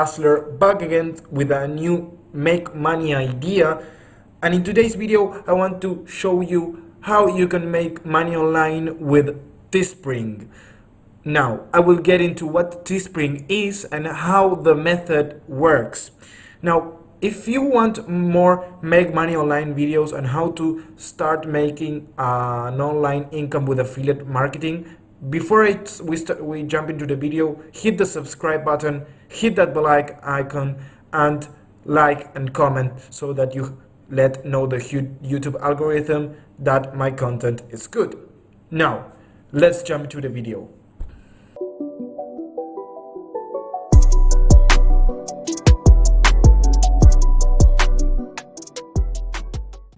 hustler back again with a new make money idea. And in today's video I want to show you how you can make money online with TeeSpring. Now I will get into what TeeSpring is and how the method works. Now if you want more make money online videos and how to start making an online income with affiliate marketing, before we jump into the video, hit the subscribe button, hit that bell icon, and like and comment so that you let know the YouTube algorithm that my content is good. Now let's jump into the video.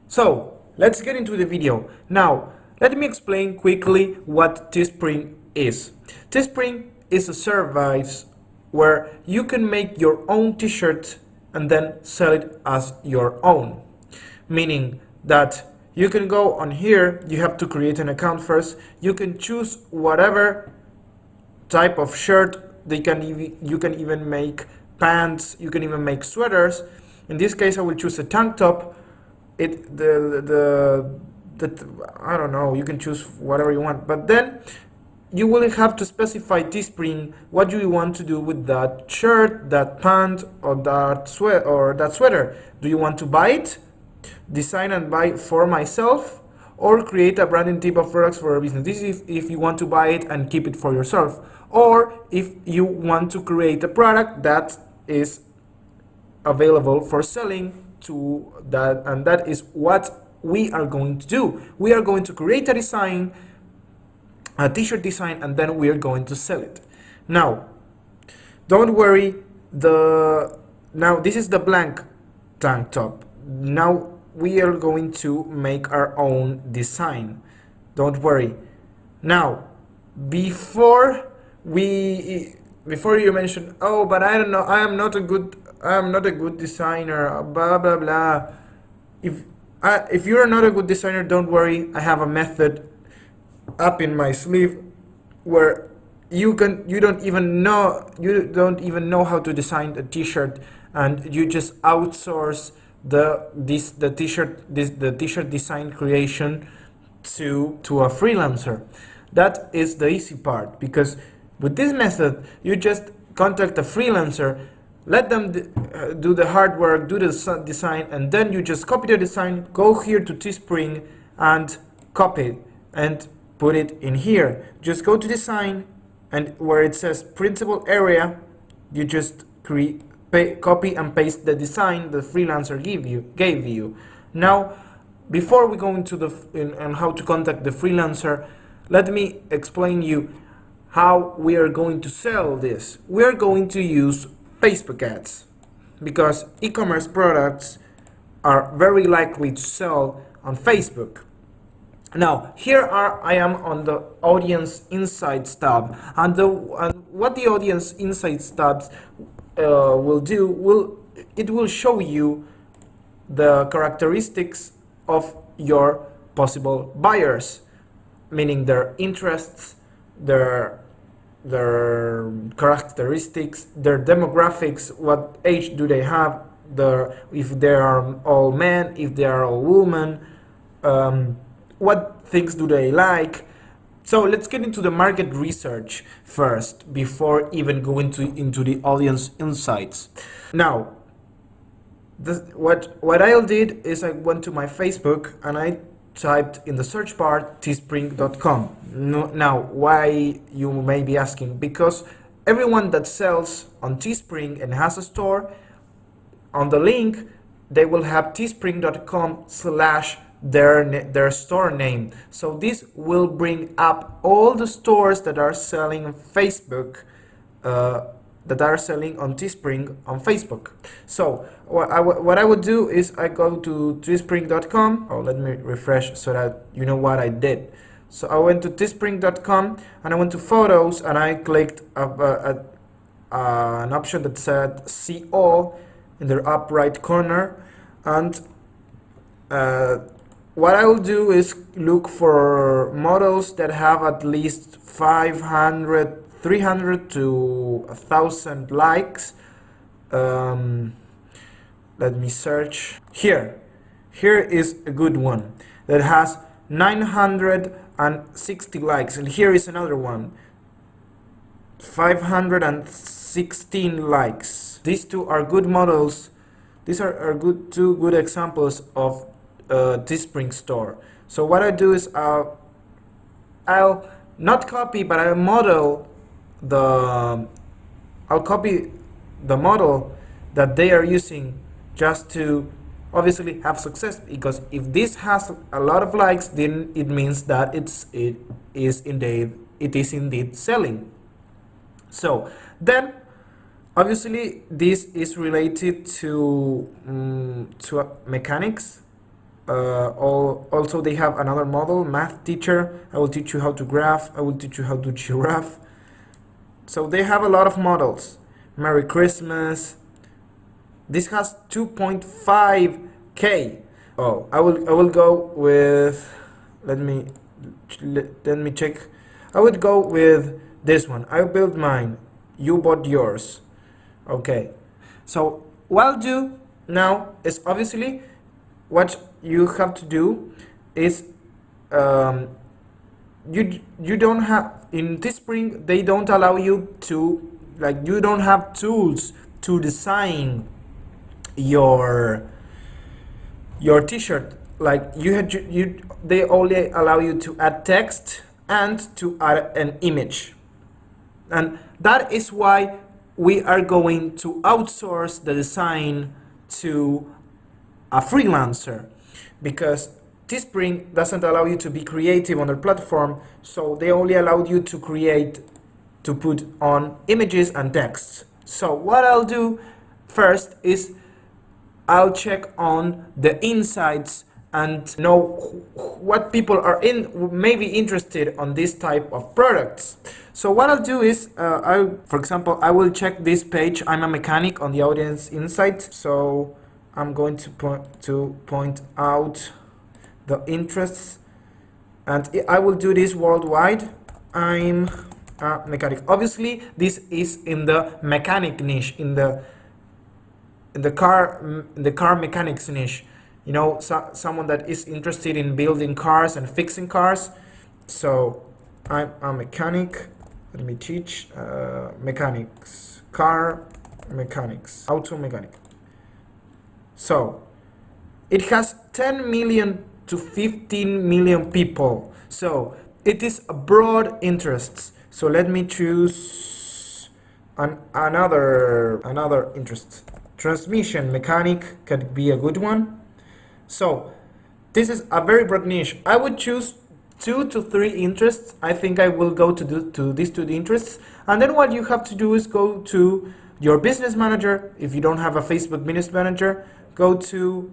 So let's get into the video. Now let me explain quickly what TeeSpring is. TeeSpring is a service where you can make your own t-shirt and then sell it as your own. Meaning that you can go on here, you have to create an account first, you can choose whatever type of shirt, you can even make pants, you can even make sweaters. In this case I will choose a tank top. I don't know, you can choose whatever you want, but then you will have to specify TeeSpring what you want to do with that shirt, that pant, or that sweater. Do you want to buy it, design and buy for myself, or create a branding tip of products for a business? This is if you want to buy it and keep it for yourself, or if you want to create a product that is available for selling to that, and that is what we are going to do. We are going to create a design, a t-shirt design, and then we are going to sell it. Now don't worry, now this is the blank tank top. Now we are going to make our own design. Don't worry. Now before you mention, oh, but I don't know, I am not a good designer, blah blah blah. If you're not a good designer, don't worry, I have a method up in my sleeve where you don't even know how to design a t-shirt, and you just outsource the t-shirt design creation to a freelancer. That is the easy part, because with this method you just contact a freelancer, let them do the hard work, do the design, and then you just copy the design, go here to TeeSpring and copy it and put it in here. Just go to design, and where it says printable area, you just copy and paste the design the freelancer gave you. Now before we go into on how to contact the freelancer, let me explain you how we are going to sell this. We are going to use Facebook ads, because e-commerce products are very likely to sell on Facebook. Now here I am on the audience insights tab, and what the audience insights tabs will do, it will show you the characteristics of your possible buyers, meaning their interests, their characteristics, their demographics, what age do they have, if they are all men, if they are all women, what things do they like. So let's get into the market research first before even going into the audience insights. Now what I did is I went to my Facebook and I typed in the search bar teespring.com. Now why, you may be asking? Because everyone that sells on TeeSpring and has a store, on the link they will have teespring.com/ their store name. So this will bring up all the stores that are selling on Facebook, that are selling on TeeSpring on Facebook. So what I would do is I go to teespring.com. Oh, let me refresh so that you know what I did. So I went to teespring.com and I went to photos, and I clicked an option that said see all in the up right corner, and what I will do is look for models that have at least 500, 300 to 1,000 likes, Let me search here. Here is a good one that has 960 likes, and here is another one, 516 likes. These two are good models. These are two good examples of TeeSpring store. So what I do is I'll not copy, but I'll model the I'll copy the model that they are using just to obviously have success, because if this has a lot of likes, then it means that it is indeed selling. So then obviously this is related to mechanics. Also they have another model, math teacher. I will teach you how to graph. I will teach you how to giraffe. So they have a lot of models. Merry Christmas. This has 2.5k. Oh, I will go with, let me check. I would go with this one. I built mine, you bought yours. Okay, so what I'll do now is obviously what you have to do is you don't have, in TeeSpring they don't allow you to, like, you don't have tools to design your t-shirt. Like they only allow you to add text and to add an image, and that is why we are going to outsource the design to a freelancer, because TeeSpring doesn't allow you to be creative on their platform, so they only allowed you to put on images and text. So what I'll do first is I'll check on the insights and know what people are maybe interested on this type of products. So what I'll do is, for example, I will check this page. I'm a mechanic on the audience insight, so I'm going to point out the interests, and I will do this worldwide. I'm a mechanic. Obviously, this is in the mechanic niche, in the car mechanics niche. You know, someone that is interested in building cars and fixing cars. So I'm a mechanic. Let me teach mechanics, car mechanics, auto mechanic. So it has 10 million to 15 million people. So it is a broad interest. So let me choose another interest. Transmission mechanic could be a good one. So this is a very broad niche. I would choose 2 to 3 interests. I think I will go to these 2 interests, and then what you have to do is go to your business manager. If you don't have a Facebook business manager, go to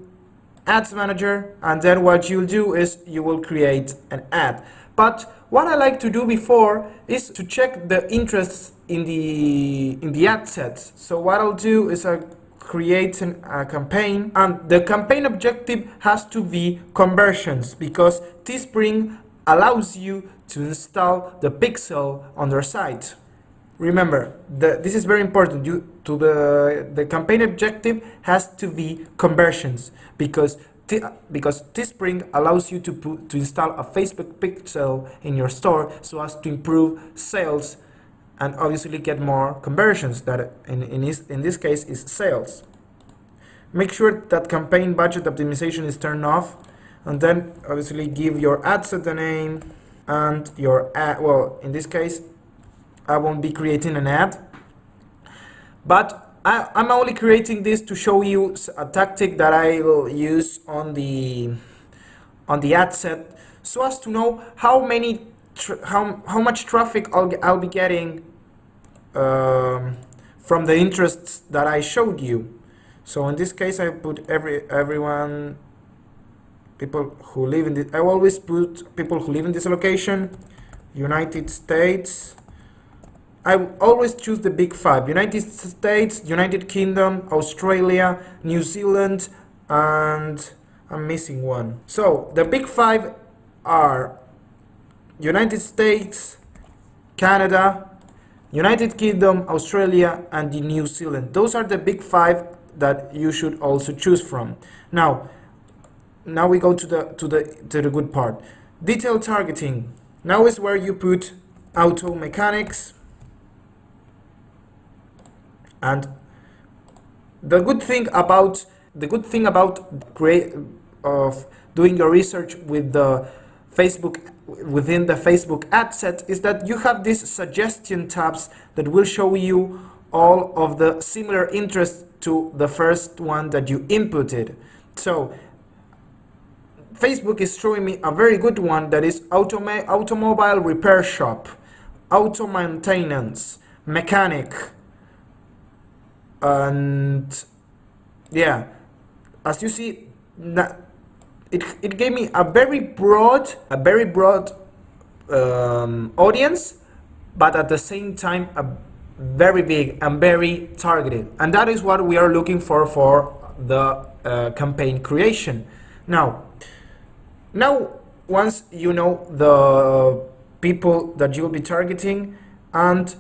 ads manager, and then what you'll do is you will create an ad. But what I like to do before is to check the interests in the ad sets. So what I'll do is I create a campaign, and the campaign objective has to be conversions, because TeeSpring allows you to install the pixel on their site. Remember, this is very important. The campaign objective has to be conversions, because TeeSpring allows you to install a Facebook pixel in your store so as to improve sales and obviously get more conversions. That in this case is sales. Make sure that campaign budget optimization is turned off, and then obviously give your ad set a name and your ad. Well, in this case, I won't be creating an ad, but I'm only creating this to show you a tactic that I will use on the ad set, so as to know how much traffic I'll be getting from the interests that I showed you. So in this case, I put everyone, people who live in I always put people who live in this location, United States. I always choose the big 5: United States, United Kingdom, Australia, New Zealand, and I'm missing one. So the big 5 are United States, Canada, United Kingdom, Australia, and the New Zealand. Those are the big 5 that you should also choose from. Now we go to the good part. Detailed targeting. Now is where you put auto mechanics, and the good thing about doing your research with the Facebook, within the Facebook ad set, is that you have these suggestion tabs that will show you all of the similar interests to the first one that you inputted. So Facebook is showing me a very good one, that is automobile repair shop, auto maintenance, mechanic, and yeah, as you see, it gave me a very broad audience, but at the same time a very big and very targeted, and that is what we are looking for the campaign creation. Now once you know the people that you'll be targeting and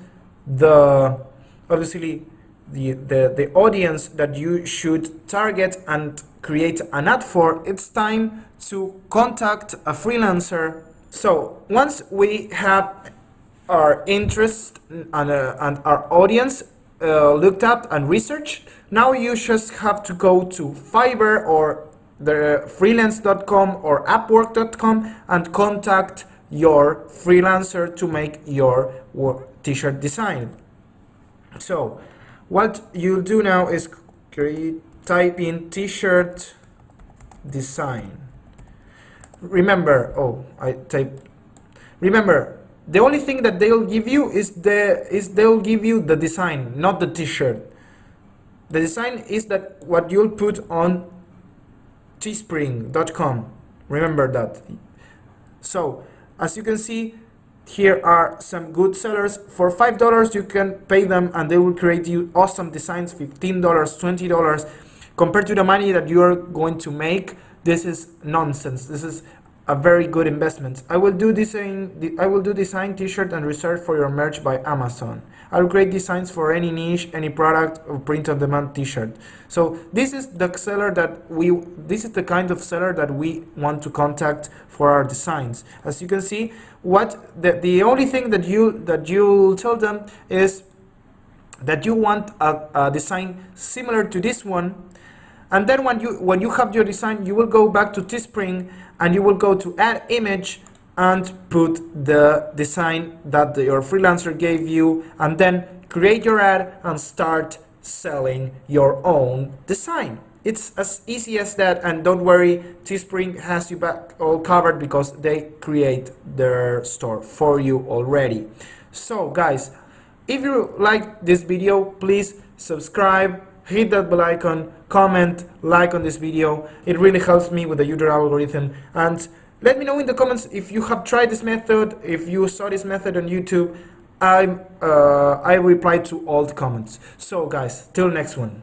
obviously the audience that you should target and create an ad for, it's time to contact a freelancer. So once we have our interest and our audience looked up and researched, now you just have to go to Fiverr or the freelance.com or upwork.com and contact your freelancer to make your t-shirt design. So what you'll do now is type in t-shirt design. Remember, the only thing that they'll give you is they'll give you the design, not the t-shirt. The design is that what you'll put on TeeSpring.com. Remember that. So as you can see, here are some good sellers. For $5 you can pay them and they will create you awesome designs. $15, $20. Compared to the money that you are going to make, this is nonsense. This is a very good investment. I will do design t-shirt and reserve for your merch by Amazon. I'll create designs for any niche, any product, or print on demand t-shirt. So this is the kind of seller that we want to contact for our designs. As you can see, the only thing that you'll tell them is that you want a design similar to this one. And then when you have your design, you will go back to TeeSpring and you will go to add image and put the design that your freelancer gave you, and then create your ad and start selling your own design. It's as easy as that, and don't worry, TeeSpring has you back all covered because they create their store for you already. So guys, if you like this video, please subscribe, hit that bell icon, comment, like on this video. It really helps me with the YouTube algorithm. And let me know in the comments if you have tried this method, if you saw this method on YouTube. I reply to all the comments. So guys, till next one.